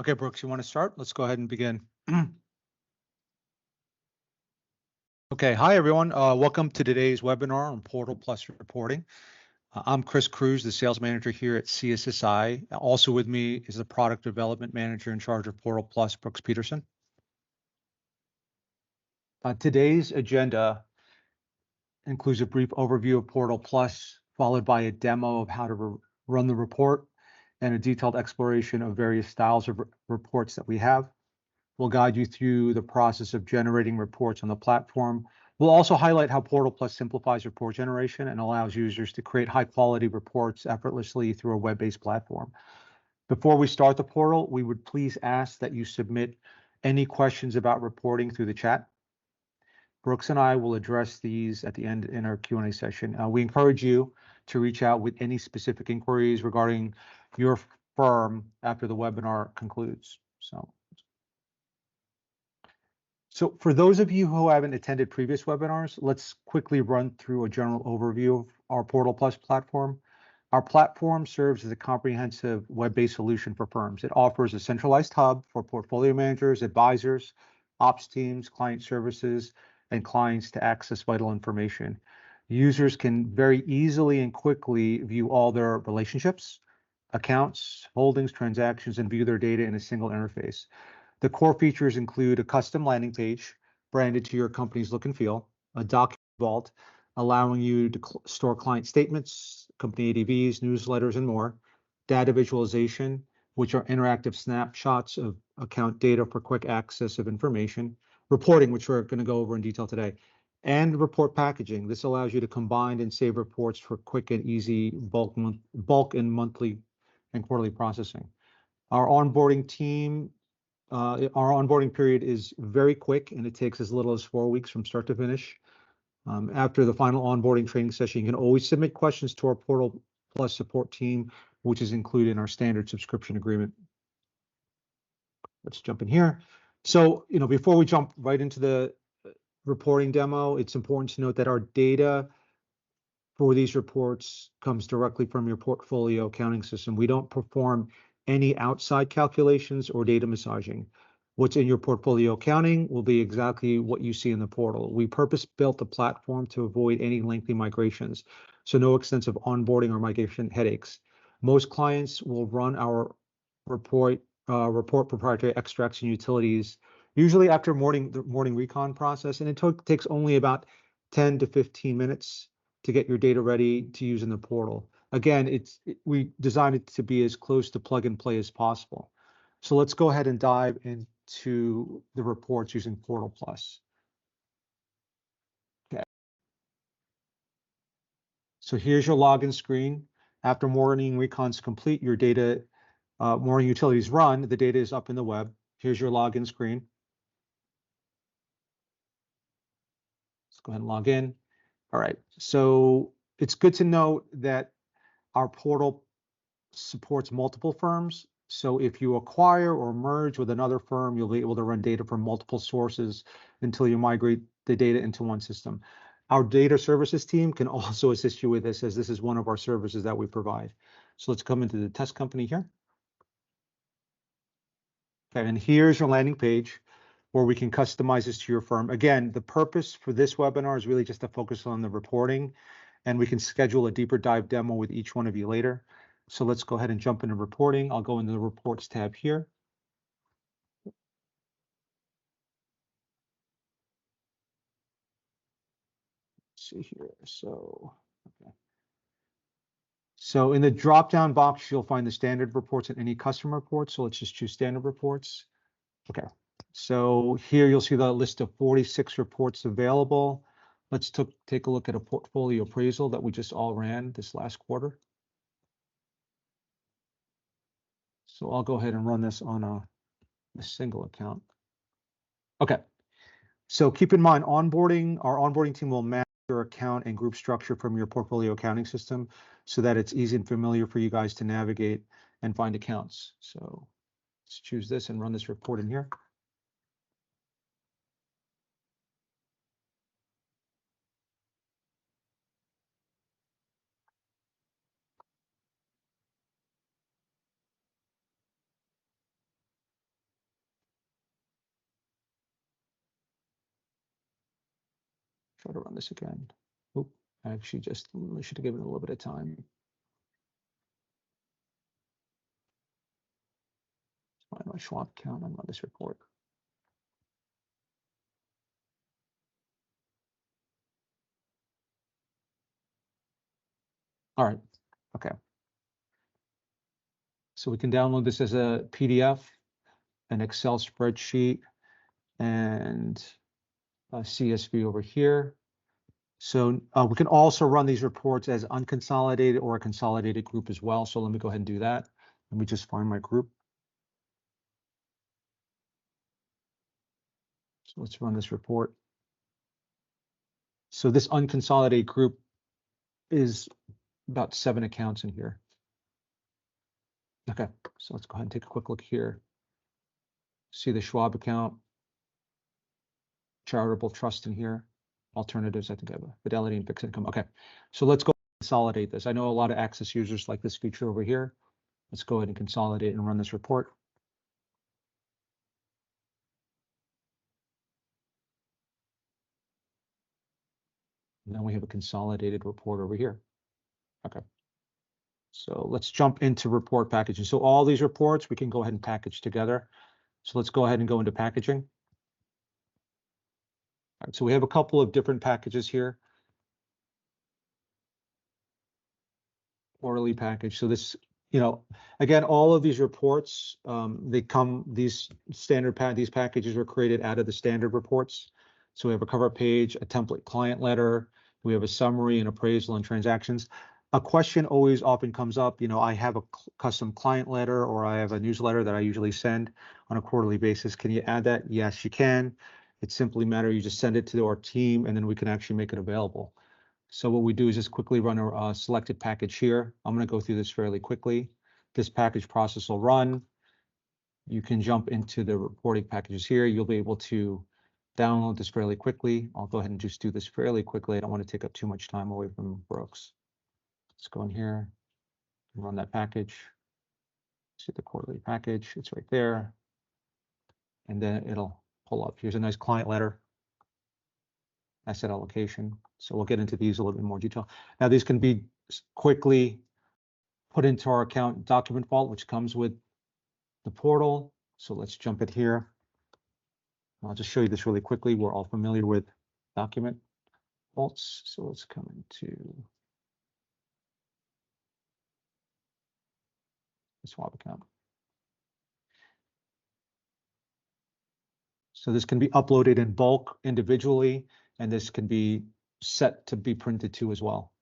Okay, Brooks, you want to start? Let's go ahead and begin. Okay, hi everyone. Welcome to today's webinar on Portal Plus reporting. I'm Chris Cruz, the sales manager here at CSSI. Also with me is the product development manager in charge of Portal Plus, Brooks Peterson. Today's agenda includes a brief overview of Portal Plus, followed by a demo of how to run the report and a detailed exploration of various styles of reports that we have. We'll guide you through the process of generating reports on the platform. We'll also highlight how Portal Plus simplifies report generation and allows users to create high-quality reports effortlessly through a web-based platform. Before we start the portal, we would please ask that you submit any questions about reporting through the chat. Brooks and I will address these at the end in our Q&A session. We encourage you to reach out with any specific inquiries regarding your firm after the webinar concludes. So for those of you who haven't attended previous webinars, let's quickly run through a general overview of our Portal Plus platform. Our platform serves as a comprehensive web-based solution for firms. It offers a centralized hub for portfolio managers, advisors, ops teams, client services, and clients to access vital information. Users can very easily and quickly view all their relationships, accounts, holdings, transactions, and view their data in a single interface. The core features include a custom landing page branded to your company's look and feel, a document vault allowing you to store client statements, company ADVs, newsletters, and more, data visualization, which are interactive snapshots of account data for quick access of information, reporting, which we're going to go over in detail today, and report packaging. This allows you to combine and save reports for quick and easy bulk and monthly and quarterly processing. Our onboarding period is very quick, and it takes as little as 4 weeks from start to finish. After the final onboarding training session, you can always submit questions to our Portal Plus support team, which is included in our standard subscription agreement. Let's jump in here. So, before we jump right into the reporting demo, it's important to note that our data for these reports comes directly from your portfolio accounting system. We don't perform any outside calculations or data massaging. What's in your portfolio accounting will be exactly what you see in the portal. We purpose-built the platform to avoid any lengthy migrations, so no extensive onboarding or migration headaches. Most clients will run our report proprietary extracts and utilities, usually after the morning recon process, and it takes only about 10 to 15 minutes to get your data ready to use in the portal. Again, we designed it to be as close to plug and play as possible. So let's go ahead and dive into the reports using Portal Plus. Okay. So here's your login screen. After morning recon's complete, your data, morning utilities run, the data is up in the web. Here's your login screen. Let's go ahead and log in. All right, so it's good to note that our portal supports multiple firms. So if you acquire or merge with another firm, you'll be able to run data from multiple sources until you migrate the data into one system. Our data services team can also assist you with this, as this is one of our services that we provide. So let's come into the test company here. Okay, and here's your landing page where we can customize this to your firm. Again, the purpose for this webinar is really just to focus on the reporting, and we can schedule a deeper dive demo with each one of you later. So let's go ahead and jump into reporting. I'll go into the reports tab here. Let's see here. So, okay. So in the drop-down box, you'll find the standard reports and any custom reports. So let's just choose standard reports. Okay. So here you'll see the list of 46 reports available. Let's take a look at a portfolio appraisal that we just all ran this last quarter. So I'll go ahead and run this on a single account. Okay. So keep in mind, our onboarding team will map your account and group structure from your portfolio accounting system so that it's easy and familiar for you guys to navigate and find accounts. So let's choose this and run this report in here. Try to run this again. Oop, I actually just should have given it a little bit of time. Find my Schwab account and run this report. All right, okay. So we can download this as a PDF, an Excel spreadsheet, and a CSV over here. So we can also run these reports as unconsolidated or a consolidated group as well. So let me go ahead and do that. Let me just find my group. So let's run this report. So this unconsolidated group is about 7 accounts in here. Okay, so let's go ahead and take a quick look here. See the Schwab account, charitable trust in here, alternatives. I think I have a Fidelity and fixed income. Okay, so let's go consolidate this. I know a lot of Access users like this feature over here. Let's go ahead and consolidate and run this report. Now we have a consolidated report over here. Okay. So let's jump into report packaging. So all these reports we can go ahead and package together. So let's go ahead and go into packaging. All right, so we have a couple of different packages here. Quarterly package. So this, again, all of these reports, these packages were created out of the standard reports. So we have a cover page, a template client letter, we have a summary and appraisal and transactions. A question always often comes up, I have a custom client letter or I have a newsletter that I usually send on a quarterly basis. Can you add that? Yes, you can. It's simply a matter, you just send it to our team and then we can actually make it available. So what we do is just quickly run a selected package here. I'm going to go through this fairly quickly. This package process will run. You can jump into the reporting packages here. You'll be able to download this fairly quickly. I'll go ahead and just do this fairly quickly. I don't want to take up too much time away from Brooks. Let's go in here and run that package. See the quarterly package. It's right there. And then it'll pull up. Here's a nice client letter. Asset allocation. So we'll get into these a little bit more detail. Now these can be quickly put into our account document vault, which comes with the portal. So let's jump it here. I'll just show you this really quickly. We're all familiar with document vaults. So let's come into the Schwab account. So this can be uploaded in bulk individually, and this can be set to be printed to as well.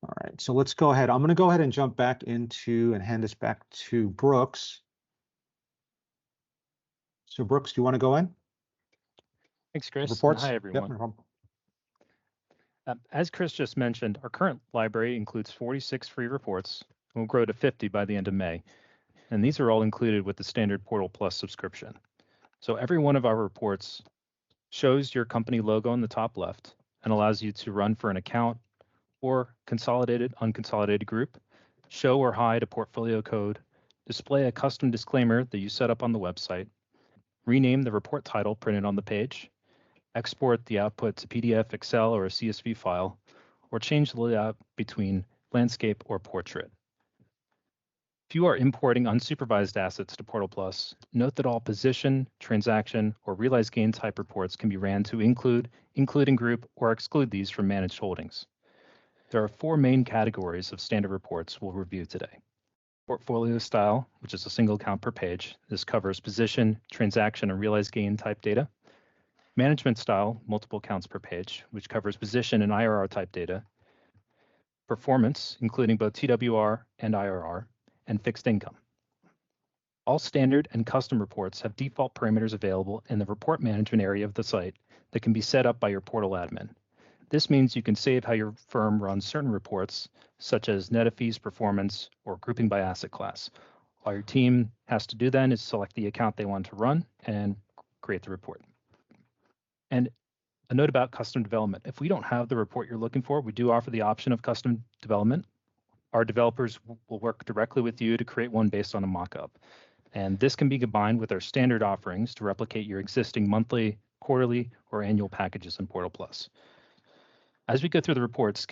All right, so let's go ahead. I'm going to go ahead and jump back into and hand this back to Brooks. So Brooks, do you want to go in? Thanks, Chris. Reports? Hi, everyone. Yep, no problem. As Chris just mentioned, our current library includes 46 free reports and will grow to 50 by the end of May. And these are all included with the standard Portal Plus subscription. So every one of our reports shows your company logo on the top left and allows you to run for an account or consolidated, unconsolidated group, show or hide a portfolio code, display a custom disclaimer that you set up on the website, rename the report title printed on the page, export the output to PDF, Excel, or a CSV file, or change the layout between landscape or portrait. If you are importing unsupervised assets to Portal Plus, note that all position, transaction, or realized gain type reports can be ran to include, including group, or exclude these from managed holdings. There are 4 main categories of standard reports we'll review today. Portfolio style, which is a single account per page. This covers position, transaction, and realized gain type data. Management style, multiple accounts per page, which covers position and IRR type data. Performance, including both TWR and IRR, and fixed income. All standard and custom reports have default parameters available in the report management area of the site that can be set up by your portal admin. This means you can save how your firm runs certain reports, such as net of fees performance or grouping by asset class. All your team has to do then is select the account they want to run and create the report. And a note about custom development. If we don't have the report you're looking for, we do offer the option of custom development. Our developers will work directly with you to create one based on a mockup. And this can be combined with our standard offerings to replicate your existing monthly, quarterly, or annual packages in Portal Plus. As we go through the reports,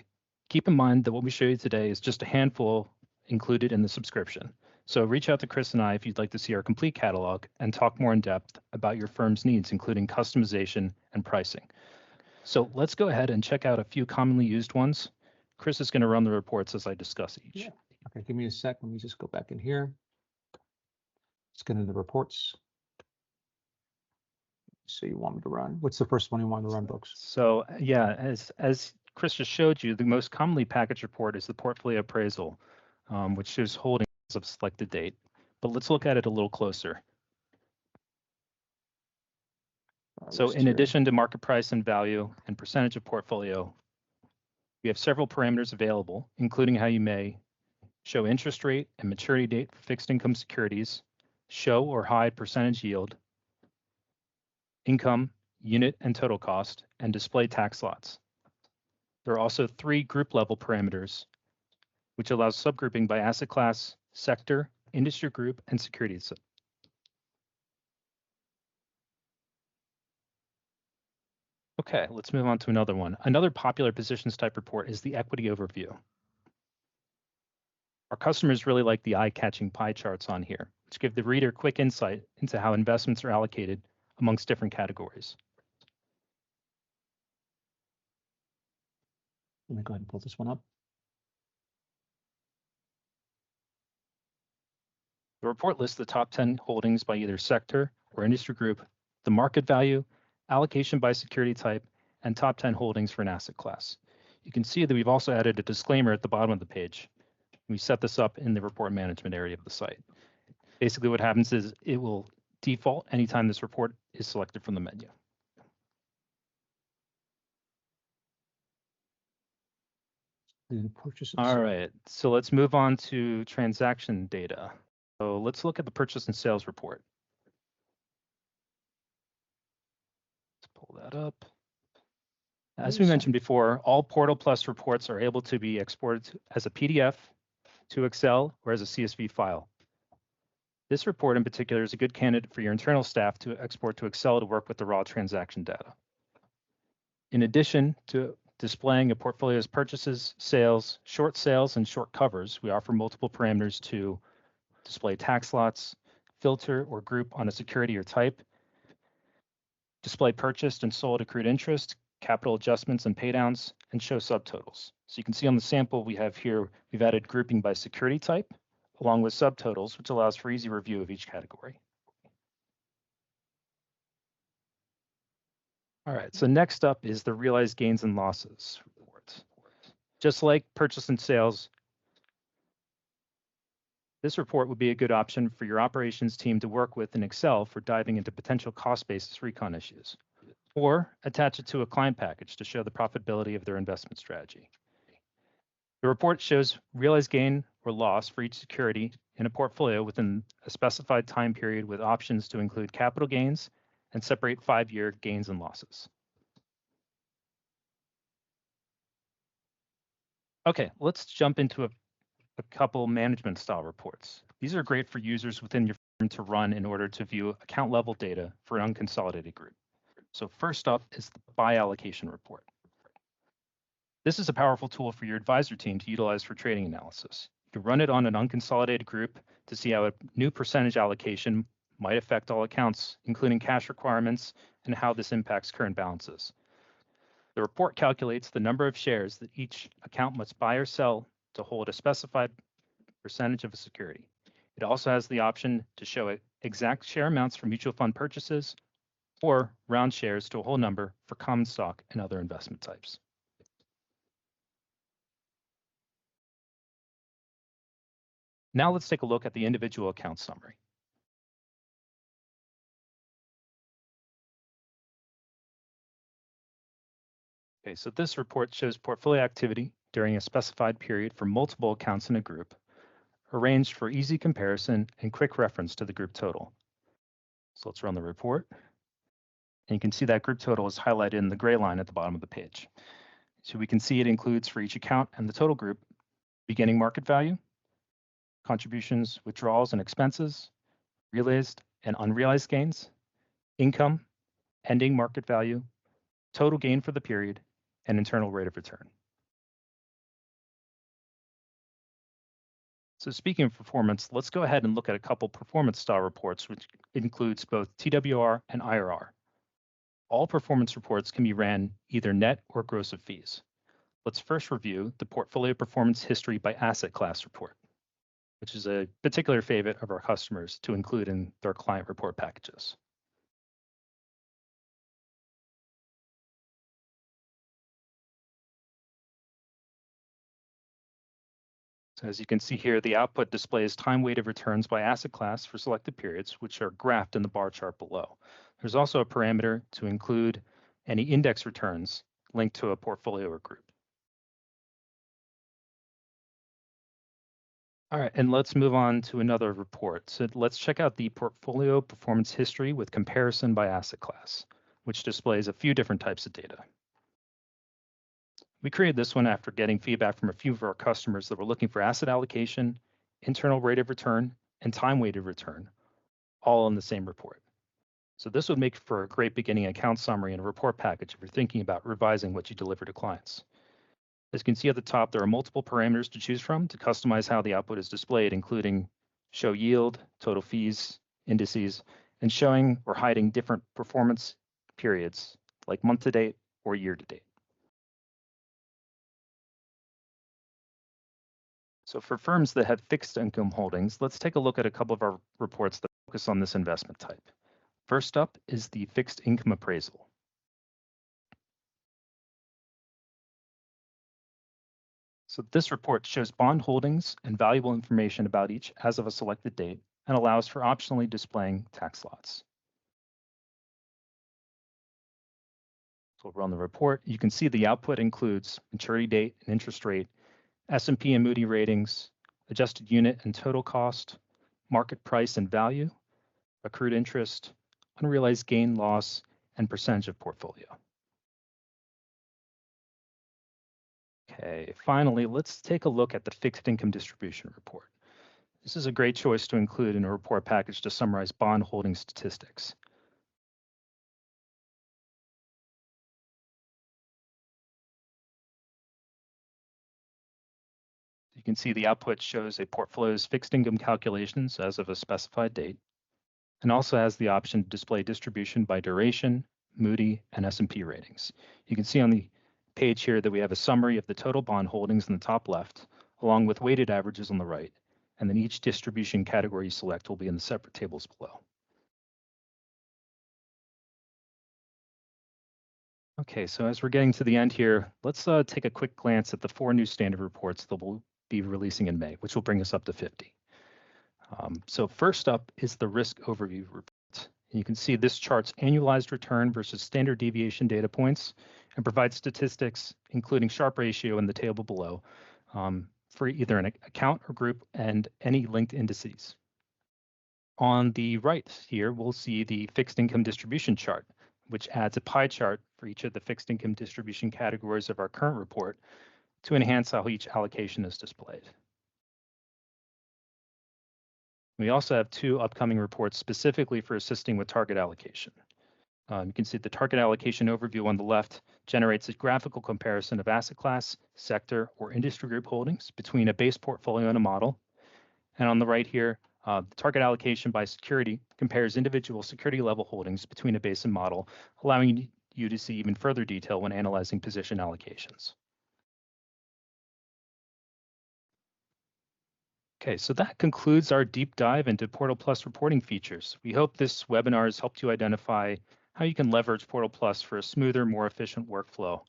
keep in mind that what we show you today is just a handful included in the subscription. So reach out to Chris and I if you'd like to see our complete catalog and talk more in depth about your firm's needs, including customization and pricing. So let's go ahead and check out a few commonly used ones. Chris is going to run the reports as I discuss each. Yeah. Okay, give me a sec. Let me just go back in here. Let's get into the reports. So you want me to run? What's the first one you want to run, folks? So yeah, as Chris just showed you, the most commonly packaged report is the portfolio appraisal, which shows holdings of selected date. But let's look at it a little closer. So in addition to market price and value and percentage of portfolio, we have several parameters available, including how you may show interest rate and maturity date for fixed income securities, show or hide percentage yield, income, unit and total cost, and display tax lots. There are also 3 group level parameters, which allows subgrouping by asset class, sector, industry group, and securities. Okay, let's move on to another one. Another popular positions type report is the equity overview. Our customers really like the eye-catching pie charts on here, which give the reader quick insight into how investments are allocated amongst different categories. Let me go ahead and pull this one up. The report lists the top 10 holdings by either sector or industry group, the market value, allocation by security type, and top 10 holdings for an asset class. You can see that we've also added a disclaimer at the bottom of the page. We set this up in the report management area of the site. Basically what happens is it will default anytime this report is selected from the menu. All right, so let's move on to transaction data. So let's look at the purchase and sales report. Let's pull that up. As we mentioned before, all Portal Plus reports are able to be exported as a PDF, to Excel, or as a CSV file. This report in particular is a good candidate for your internal staff to export to Excel to work with the raw transaction data. In addition to displaying a portfolio's purchases, sales, short sales, and short covers, we offer multiple parameters to display tax lots, filter or group on a security or type, display purchased and sold accrued interest, capital adjustments and paydowns, and show subtotals. So you can see on the sample we have here, we've added grouping by security type, along with subtotals, which allows for easy review of each category. All right, so next up is the realized gains and losses report. Just like purchase and sales, this report would be a good option for your operations team to work with in Excel for diving into potential cost basis recon issues, or attach it to a client package to show the profitability of their investment strategy. The report shows realized gain or loss for each security in a portfolio within a specified time period with options to include capital gains and separate 5-year gains and losses. Okay, let's jump into a couple management style reports. These are great for users within your firm to run in order to view account level data for an unconsolidated group. So first up is the by allocation report. This is a powerful tool for your advisor team to utilize for trading analysis. You can run it on an unconsolidated group to see how a new percentage allocation might affect all accounts, including cash requirements, and how this impacts current balances. The report calculates the number of shares that each account must buy or sell to hold a specified percentage of a security. It also has the option to show exact share amounts for mutual fund purchases or round shares to a whole number for common stock and other investment types. Now let's take a look at the individual account summary. Okay, so this report shows portfolio activity during a specified period for multiple accounts in a group, arranged for easy comparison and quick reference to the group total. So let's run the report. And you can see that group total is highlighted in the gray line at the bottom of the page. So we can see it includes for each account and the total group, beginning market value, contributions, withdrawals, and expenses, realized and unrealized gains, income, ending market value, total gain for the period, and internal rate of return. So speaking of performance, let's go ahead and look at a couple performance style reports, which includes both TWR and IRR. All performance reports can be ran either net or gross of fees. Let's first review the Portfolio Performance History by Asset Class report, which is a particular favorite of our customers to include in their client report packages. So as you can see here, the output displays time-weighted returns by asset class for selected periods, which are graphed in the bar chart below. There's also a parameter to include any index returns linked to a portfolio or group. All right, and let's move on to another report. So let's check out the Portfolio Performance History with comparison by asset class, which displays a few different types of data. We created this one after getting feedback from a few of our customers that were looking for asset allocation, internal rate of return, and time-weighted return, all in the same report. So this would make for a great beginning account summary and a report package if you're thinking about revising what you deliver to clients. As you can see at the top, there are multiple parameters to choose from to customize how the output is displayed, including show yield, total fees, indices, and showing or hiding different performance periods like month to date or year to date. So for firms that have fixed income holdings, let's take a look at a couple of our reports that focus on this investment type. First up is the fixed income appraisal. So this report shows bond holdings and valuable information about each as of a selected date and allows for optionally displaying tax lots. So we'll run the report. You can see the output includes maturity date and interest rate, S&P and Moody ratings, adjusted unit and total cost, market price and value, accrued interest, unrealized gain loss, and percentage of portfolio. Okay, finally, let's take a look at the fixed income distribution report. This is a great choice to include in a report package to summarize bond holding statistics. You can see the output shows a portfolio's fixed income calculations as of a specified date, and also has the option to display distribution by duration, Moody, and S&P ratings. You can see on the page here that we have a summary of the total bond holdings in the top left, along with weighted averages on the right, and then each distribution category you select will be in the separate tables below. Okay, so as we're getting to the end here, let's take a quick glance at the 4 new standard reports that we'll be releasing in May, which will bring us up to 50. So first up is the risk overview report. And you can see this chart's annualized return versus standard deviation data points and provides statistics, including Sharpe ratio in the table below, for either an account or group and any linked indices. On the right here, we'll see the fixed income distribution chart, which adds a pie chart for each of the fixed income distribution categories of our current report to enhance how each allocation is displayed. We also have 2 upcoming reports specifically for assisting with target allocation. You can see the target allocation overview on the left generates a graphical comparison of asset class, sector, or industry group holdings between a base portfolio and a model. And on the right here, the target allocation by security compares individual security level holdings between a base and model, allowing you to see even further detail when analyzing position allocations. Okay, so that concludes our deep dive into Portal Plus reporting features. We hope this webinar has helped you identify how you can leverage Portal Plus for a smoother, more efficient workflow.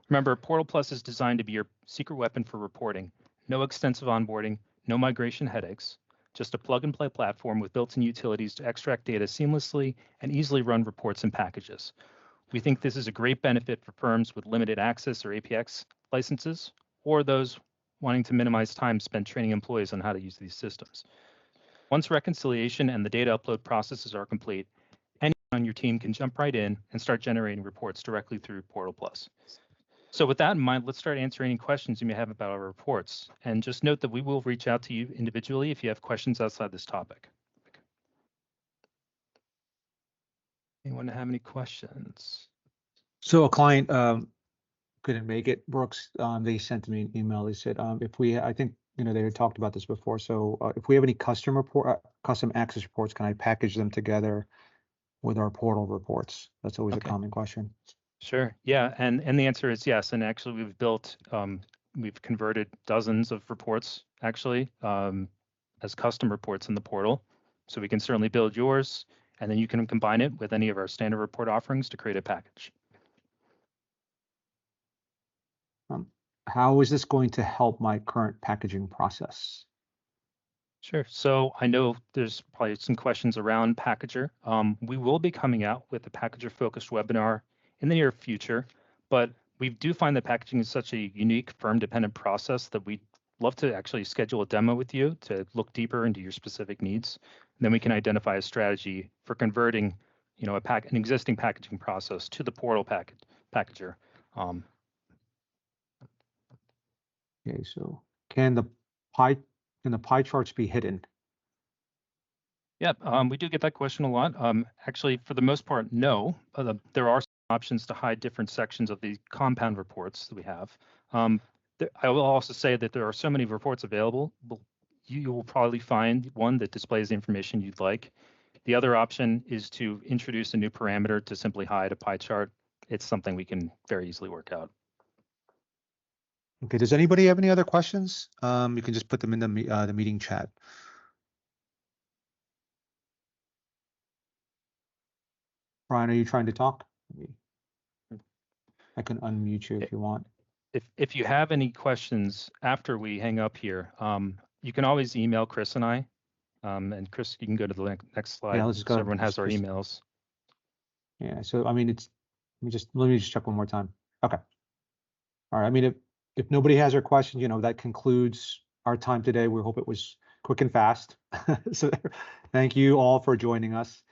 Remember, Portal Plus is designed to be your secret weapon for reporting. No extensive onboarding, no migration headaches, just a plug-and-play platform with built-in utilities to extract data seamlessly and easily run reports and packages. We think this is a great benefit for firms with limited access or APX licenses, or those wanting to minimize time spent training employees on how to use these systems. Once reconciliation and the data upload processes are complete, anyone on your team can jump right in and start generating reports directly through Portal Plus. So with that in mind, let's start answering any questions you may have about our reports. And just note that we will reach out to you individually if you have questions outside this topic. Anyone have any questions? So a client couldn't make it, Brooks, they sent me an email. They said, I think, they had talked about this before. So if we have any custom access reports, can I package them together with our portal reports? That's always a Okay. common question. Sure. Yeah. And the answer is yes. And actually, we've converted dozens of reports actually as custom reports in the portal. So we can certainly build yours, and then you can combine it with any of our standard report offerings to create a package. How is this going to help my current packaging process? Sure. So I know there's probably some questions around Packager. We will be coming out with a Packager-focused webinar in the near future, but we do find that packaging is such a unique firm-dependent process that we'd love to actually schedule a demo with you to look deeper into your specific needs. And then we can identify a strategy for converting, an existing packaging process to the portal packager. Okay, so can the pie charts be hidden? Yeah, we do get that question a lot. Actually, for the most part, no. There are some options to hide different sections of the compound reports that we have. I will also say that there are so many reports available. You will probably find one that displays the information you'd like. The other option is to introduce a new parameter to simply hide a pie chart. It's something we can very easily work out. Okay, does anybody have any other questions? You can just put them in the meeting chat. Brian, are you trying to talk? I can unmute you if you want. If you have any questions after we hang up here, you can always email Chris and I. And Chris, you can go to the next slide. Yeah, let's go. So everyone has our emails. Yeah, so I mean, let me just check one more time. Okay. All right. I mean, if nobody has our questions, that concludes our time today. We hope it was quick and fast. So thank you all for joining us.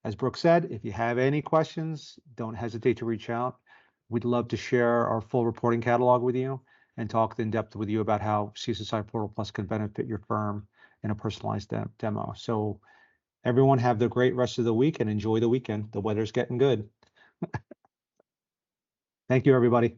As Brooke said, if you have any questions, don't hesitate to reach out. We'd love to share our full reporting catalog with you and talk in depth with you about how CSSI Portal Plus can benefit your firm in a personalized demo. So everyone have the great rest of the week and enjoy the weekend. The weather's getting good. Thank you, everybody.